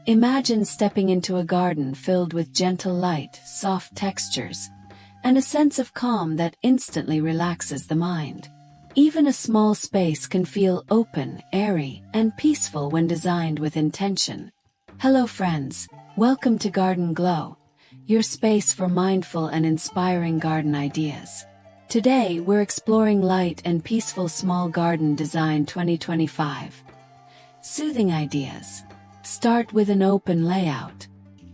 Imagine stepping into a garden filled with gentle light, soft textures, and a sense of calm that instantly relaxes the mind. Even a small space can feel open, airy, and peaceful when designed with intention. Hello friends, welcome to Garden Glow, your space for mindful and inspiring garden ideas. Today we're exploring light and peaceful small garden design 2025. Soothing ideas. Start with an open layout.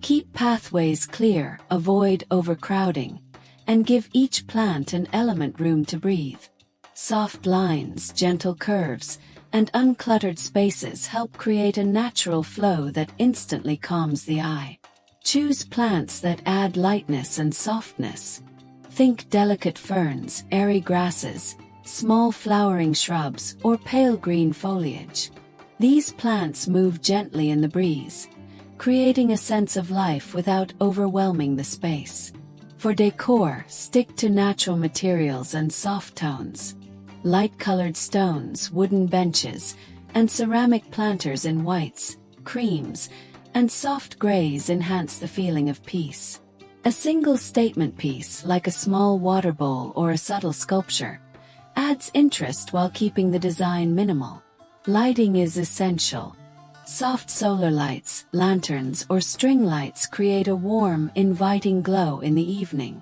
Keep pathways clear, avoid overcrowding, and give each plant and element room to breathe. Soft lines, gentle curves, and uncluttered spaces help create a natural flow that instantly calms the eye. Choose plants that add lightness and softness. Think delicate ferns, airy grasses, small flowering shrubs, or pale green foliage. These plants move gently in the breeze, creating a sense of life without overwhelming the space. For decor, stick to natural materials and soft tones. Light-colored stones, wooden benches, and ceramic planters in whites, creams, and soft grays enhance the feeling of peace. A single statement piece, like a small water bowl or a subtle sculpture, adds interest while keeping the design minimal. Lighting is essential. Soft solar lights, lanterns, or string lights create a warm, inviting glow in the evening.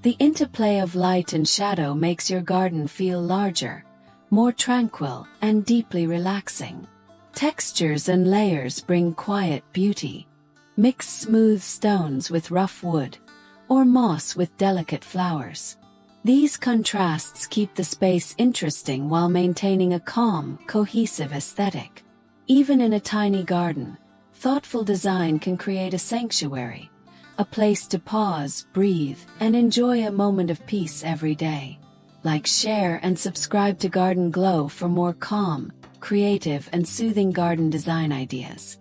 The interplay of light and shadow makes your garden feel larger, more tranquil, and deeply relaxing. Textures and layers bring quiet beauty. Mix smooth stones with rough wood, or moss with delicate flowers. These contrasts keep the space interesting while maintaining a calm, cohesive aesthetic. Even in a tiny garden, thoughtful design can create a sanctuary, a place to pause, breathe, and enjoy a moment of peace every day. Like, share, and subscribe to Garden Glow for more calm, creative, and soothing garden design ideas.